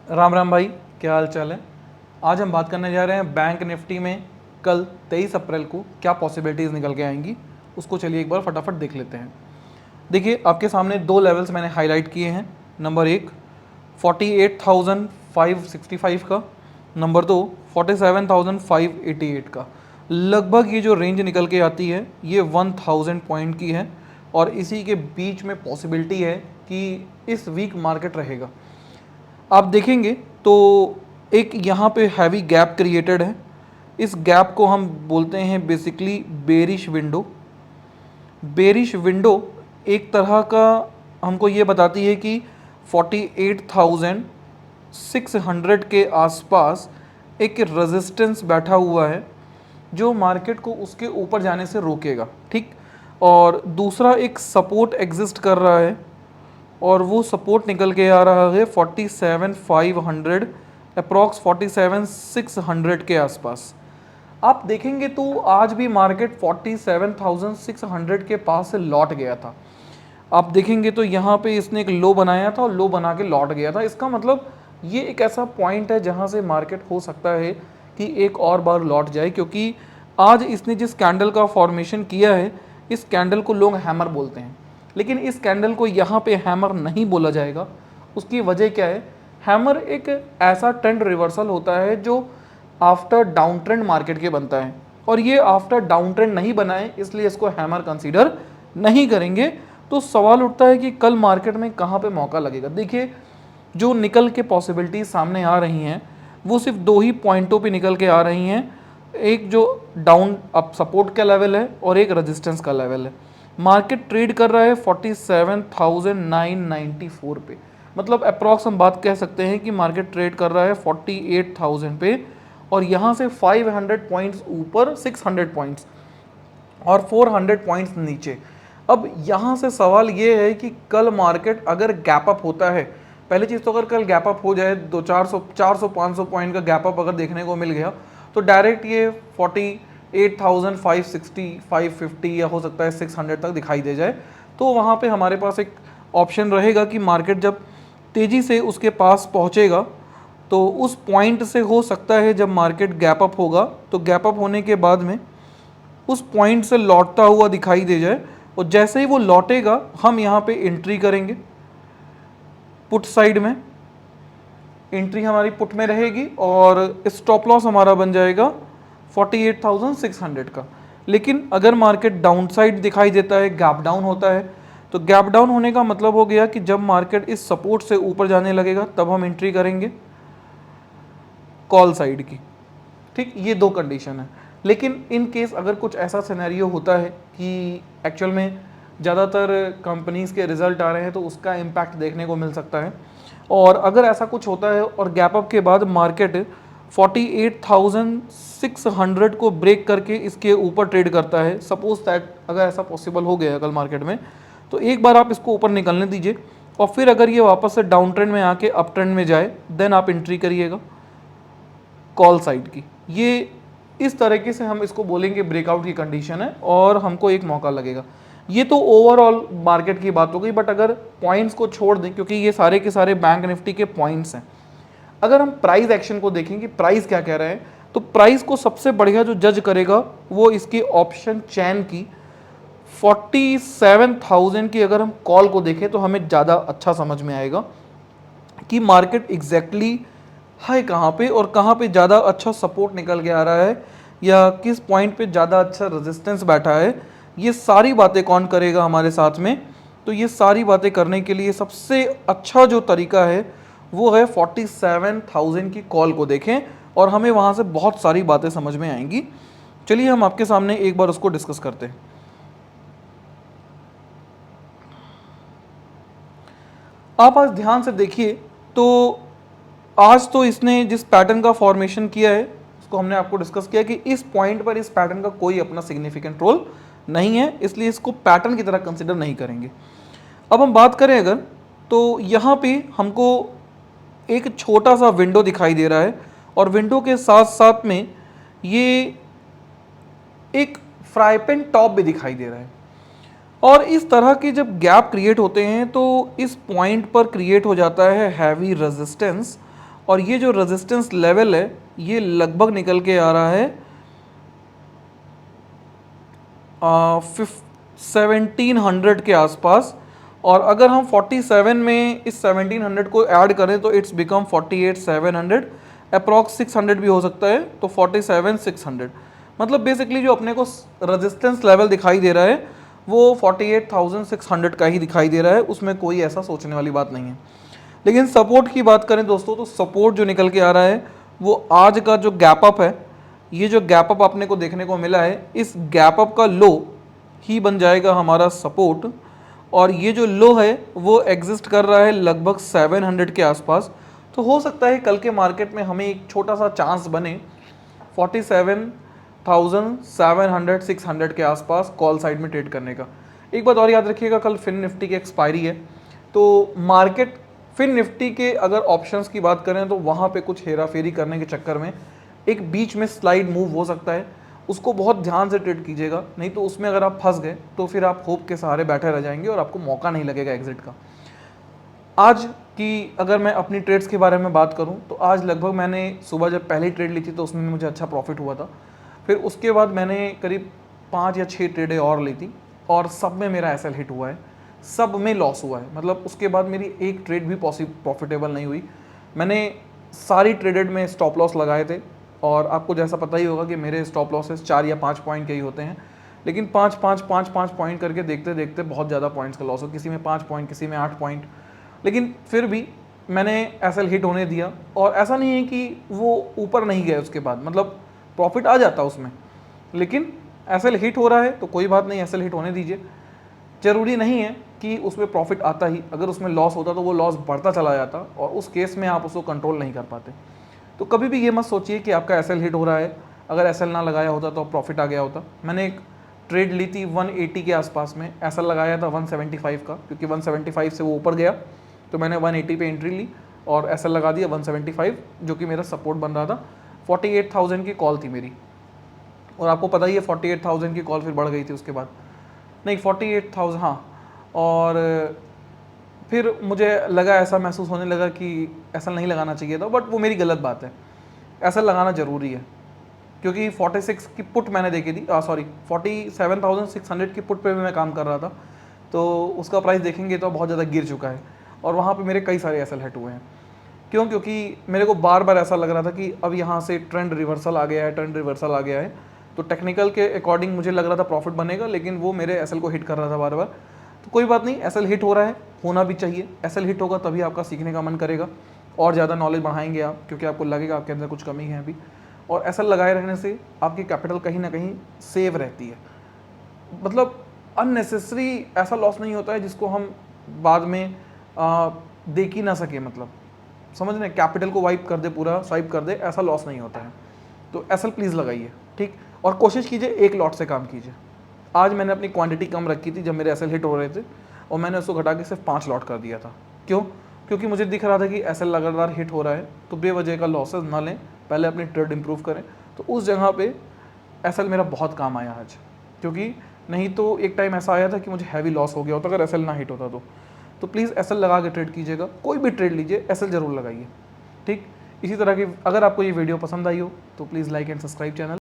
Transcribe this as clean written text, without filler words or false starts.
राम राम भाई, क्या हाल चाल है। आज हम बात करने जा रहे हैं बैंक निफ्टी में कल 23 अप्रैल को क्या पॉसिबिलिटीज़ निकल के आएंगी, उसको चलिए एक बार फटाफट देख लेते हैं। देखिए, आपके सामने दो लेवल्स मैंने हाईलाइट किए हैं। नंबर एक 48,565 का, नंबर दो 47,588 का। लगभग ये जो रेंज निकल के आती है ये 1000 पॉइंट की है और इसी के बीच में पॉसिबिलिटी है कि इस वीक मार्केट रहेगा। आप देखेंगे तो एक यहाँ पे हैवी गैप क्रिएटेड है। इस गैप को हम बोलते हैं basically bearish window. Bearish window एक तरह का हमको ये बताती है कि 48,600 के आसपास एक रेजिस्टेंस बैठा हुआ है जो मार्केट को उसके ऊपर जाने से रोकेगा, ठीक। और दूसरा एक सपोर्ट एग्जिस्ट कर रहा है और वो सपोर्ट निकल के आ रहा है 47,500 अप्रॉक्स 47,600 के आसपास। आप देखेंगे तो आज भी मार्केट 47,600 के पास से लौट गया था। आप देखेंगे तो यहाँ पे इसने एक लो बनाया था और लो बना के लौट गया था। इसका मतलब ये एक ऐसा पॉइंट है जहाँ से मार्केट हो सकता है कि एक और बार लौट जाए, क्योंकि आज इसने जिस कैंडल का फॉर्मेशन किया है इस कैंडल को लोग हैमर बोलते हैं, लेकिन इस कैंडल को यहाँ पे हैमर नहीं बोला जाएगा। उसकी वजह क्या है? हैमर एक ऐसा ट्रेंड रिवर्सल होता है जो आफ्टर डाउन ट्रेंड मार्केट के बनता है और ये आफ्टर डाउन ट्रेंड नहीं बना है, इसलिए इसको हैमर कंसीडर नहीं करेंगे। तो सवाल उठता है कि कल मार्केट में कहाँ पे मौका लगेगा। देखिए, जो निकल के पॉसिबिलिटीज सामने आ रही हैं वो सिर्फ दो ही पॉइंटों पे निकल के आ रही हैं। एक जो डाउन अप सपोर्ट का लेवल है और एक रेजिस्टेंस का लेवल है। मार्केट ट्रेड कर रहा है 47,994 पे, मतलब अप्रॉक्स हम बात कह सकते हैं कि मार्केट ट्रेड कर रहा है 48,000 पे और यहाँ से 500 पॉइंट्स ऊपर 600 पॉइंट्स और 400 पॉइंट्स नीचे। अब यहाँ से सवाल ये है कि कल मार्केट अगर गैप अप होता है, पहली चीज़ तो अगर कल गैप अप हो जाए, 400 500 पॉइंट का गैप अप अगर देखने को मिल गया तो डायरेक्ट ये 48,560 550 या हो सकता है 600 तक दिखाई दे जाए। तो वहाँ पे हमारे पास एक ऑप्शन रहेगा कि मार्केट जब तेज़ी से उसके पास पहुँचेगा तो उस पॉइंट से हो सकता है जब मार्केट गैप अप होगा तो गैप अप होने के बाद में उस पॉइंट से लौटता हुआ दिखाई दे जाए और जैसे ही वो लौटेगा हम यहाँ पे एंट्री करेंगे। पुट साइड में एंट्री हमारी पुट में रहेगी और स्टॉप लॉस हमारा बन जाएगा 48,600 का। लेकिन अगर मार्केट डाउन साइड दिखाई देता है, गैप डाउन होता है, तो गैप डाउन होने का मतलब हो गया कि जब मार्केट इस सपोर्ट से ऊपर जाने लगेगा तब हम एंट्री करेंगे कॉल साइड की, ठीक। ये दो कंडीशन है। लेकिन इन केस अगर कुछ ऐसा सिनेरियो होता है कि एक्चुअल में ज़्यादातर कंपनीज़ के रिजल्ट आ रहे हैं तो उसका इम्पैक्ट देखने को मिल सकता है, और अगर ऐसा कुछ होता है और गैप अप के बाद मार्केट 48,600 को ब्रेक करके इसके ऊपर ट्रेड करता है, सपोज दैट अगर ऐसा पॉसिबल हो गया कल मार्केट में, तो एक बार आप इसको ऊपर निकलने दीजिए और फिर अगर ये वापस से डाउन ट्रेंड में आके अप ट्रेंड में जाए देन आप एंट्री करिएगा कॉल साइड की। ये इस तरीके से हम इसको बोलेंगे ब्रेकआउट की कंडीशन है और हमको एक मौका लगेगा। ये तो ओवरऑल मार्केट की बात हो गई, बट अगर पॉइंट्स को छोड़ दें, क्योंकि ये सारे के सारे बैंक निफ्टी के पॉइंट्स हैं, अगर हम प्राइस एक्शन को देखें कि प्राइस क्या कह रहे हैं, तो प्राइस को सबसे बढ़िया जो जज करेगा वो इसकी ऑप्शन चैन की 47,000 की अगर हम कॉल को देखें तो हमें ज़्यादा अच्छा समझ में आएगा कि मार्केट एग्जैक्टली है कहाँ पे और कहाँ पे ज़्यादा अच्छा सपोर्ट निकल के आ रहा है या किस पॉइंट पे ज़्यादा अच्छा रेजिस्टेंस बैठा है। ये सारी बातें कौन करेगा हमारे साथ में? तो ये सारी बातें करने के लिए सबसे अच्छा जो तरीका है वो है 47,000 की कॉल को देखें और हमें वहाँ से बहुत सारी बातें समझ में आएंगी। चलिए हम आपके सामने एक बार उसको डिस्कस करते हैं। आप आज ध्यान से देखिए तो आज तो इसने जिस पैटर्न का फॉर्मेशन किया है उसको हमने आपको डिस्कस किया कि इस पॉइंट पर इस पैटर्न का कोई अपना सिग्निफिकेंट रोल नहीं है, इसलिए इसको पैटर्न की तरह कंसिडर नहीं करेंगे। अब हम बात करें अगर, तो यहाँ पे हमको एक छोटा सा विंडो दिखाई दे रहा है और विंडो के साथ साथ में ये एक फ्राई पैन टॉप भी दिखाई दे रहा है। और इस तरह के जब गैप क्रिएट होते हैं तो इस पॉइंट पर क्रिएट हो जाता है हैवी रेजिस्टेंस और ये जो रेजिस्टेंस लेवल है ये लगभग निकल के आ रहा है 1700 के आसपास। और अगर हम 47 में इस 1700 को ऐड करें तो इट्स बिकम 48,700, अप्रॉक्स 600 भी हो सकता है, तो 47,600। मतलब बेसिकली जो अपने को रेजिस्टेंस लेवल दिखाई दे रहा है वो 48,600 का ही दिखाई दे रहा है, उसमें कोई ऐसा सोचने वाली बात नहीं है। लेकिन सपोर्ट की बात करें दोस्तों, तो सपोर्ट जो निकल के आ रहा है वो आज का जो गैप अप है, ये जो गैप अप अपने को देखने को मिला है, इस गैप अप का लो ही बन जाएगा हमारा सपोर्ट। और ये जो लो है वो एग्जिस्ट कर रहा है लगभग 700 के आसपास। तो हो सकता है कल के मार्केट में हमें एक छोटा सा चांस बने 47,700 600 के आसपास कॉल साइड में ट्रेड करने का। एक बात और याद रखिएगा, कल फिन निफ्टी की एक्सपायरी है, तो मार्केट फिन निफ्टी के अगर ऑप्शंस की बात करें तो वहाँ पे कुछ हेरा फेरी करने के चक्कर में एक बीच में स्लाइड मूव हो सकता है, उसको बहुत ध्यान से ट्रेड कीजिएगा, नहीं तो उसमें अगर आप फंस गए तो फिर आप होप के सहारे बैठे रह जाएंगे और आपको मौका नहीं लगेगा एग्जिट का। आज की अगर मैं अपनी ट्रेड्स के बारे में बात करूं तो आज लगभग मैंने सुबह जब पहली ट्रेड ली थी तो उसमें मुझे अच्छा प्रॉफिट हुआ था। फिर उसके बाद मैंने करीब 5 या 6 ट्रेडें और ली थी और सब में मेरा एसएल हिट हुआ है, सब में लॉस हुआ है। मतलब उसके बाद मेरी एक ट्रेड भी प्रॉफिटेबल नहीं हुई। मैंने सारी ट्रेडेड में स्टॉप लॉस लगाए थे और आपको जैसा पता ही होगा कि मेरे स्टॉप लॉसेस 4 या 5 पॉइंट के ही होते हैं, लेकिन 5 पॉइंट करके देखते देखते बहुत ज़्यादा पॉइंट्स का लॉस हो, किसी में 5 पॉइंट, किसी में 8 पॉइंट। लेकिन फिर भी मैंने एसएल हिट होने दिया और ऐसा नहीं है कि वो ऊपर नहीं गए उसके बाद, मतलब प्रॉफिट आ जाता उसमें, लेकिन एसएल हिट हो रहा है तो कोई बात नहीं, एसएल हिट होने दीजिए। ज़रूरी नहीं है कि उसमें प्रॉफिट आता ही, अगर उसमें लॉस होता तो वो लॉस बढ़ता चला जाता और उस केस में आप उसको कंट्रोल नहीं कर पाते। तो कभी भी ये मत सोचिए कि आपका एसएल हिट हो रहा है, अगर एसएल ना लगाया होता तो प्रॉफिट आ गया होता। मैंने एक ट्रेड ली थी 180 के आसपास में, एसएल लगाया था 175 का, क्योंकि 175 से वो ऊपर गया तो मैंने 180 पे एंट्री ली और एसएल लगा दिया 175, जो कि मेरा सपोर्ट बन रहा था। 48,000 की कॉल थी मेरी, और आपको पता ही है 48,000 की कॉल फिर बढ़ गई थी उसके बाद, नहीं 48,000 हाँ। और फिर मुझे लगा, ऐसा महसूस होने लगा कि ऐसा नहीं लगाना चाहिए था, बट वो मेरी गलत बात है, ऐसा लगाना ज़रूरी है। क्योंकि 46 की पुट मैंने देखी थी, सॉरी 47,600 की पुट पे भी मैं काम कर रहा था, तो उसका प्राइस देखेंगे तो बहुत ज़्यादा गिर चुका है और वहाँ पे मेरे कई सारे एसएल हिट हुए हैं। क्यों? क्योंकि मेरे को बार बार ऐसा लग रहा था कि अब यहाँ से ट्रेंड रिवर्सल आ गया है, ट्रेंड रिवर्सल आ गया है, तो टेक्निकल के अकॉर्डिंग मुझे लग रहा था प्रॉफिट बनेगा, लेकिन वो मेरे एसएल को हिट कर रहा था बार बार। तो कोई बात नहीं, एसएल हिट हो रहा है, होना भी चाहिए। एसएल हिट होगा तभी आपका सीखने का मन करेगा और ज़्यादा नॉलेज बढ़ाएंगे आप, क्योंकि आपको लगेगा आपके अंदर कुछ कमी है अभी। और एसएल लगाए रहने से आपकी कैपिटल कहीं ना कहीं सेव रहती है, मतलब अननेसेसरी ऐसा लॉस नहीं होता है जिसको हम बाद में देख ही ना सके, मतलब समझ रहे हैं, कैपिटल को वाइप कर दे, पूरा स्वाइप कर दे, ऐसा लॉस नहीं होता है। तो एसएल प्लीज़ लगाइए, ठीक। और कोशिश कीजिए एक लॉट से काम कीजिए। आज मैंने अपनी क्वांटिटी कम रखी थी जब मेरे एसएल हिट हो रहे थे, और मैंने उसको घटा के सिर्फ 5 लॉट कर दिया था। क्यों? क्योंकि मुझे दिख रहा था कि एसएल लगातार हिट हो रहा है, तो बेवजह का लॉसेस ना लें, पहले अपनी ट्रेड इंप्रूव करें। तो उस जगह पे एसएल मेरा बहुत काम आया आज, क्योंकि नहीं तो एक टाइम ऐसा आया था कि मुझे हैवी लॉस हो गया होता अगर एसएल ना हिट होता तो प्लीज़ एसएल लगा के ट्रेड कीजिएगा। कोई भी ट्रेड लीजिए, एसएल ज़रूर लगाइए, ठीक। इसी तरह की अगर आपको ये वीडियो पसंद आई हो तो please like and subscribe channel.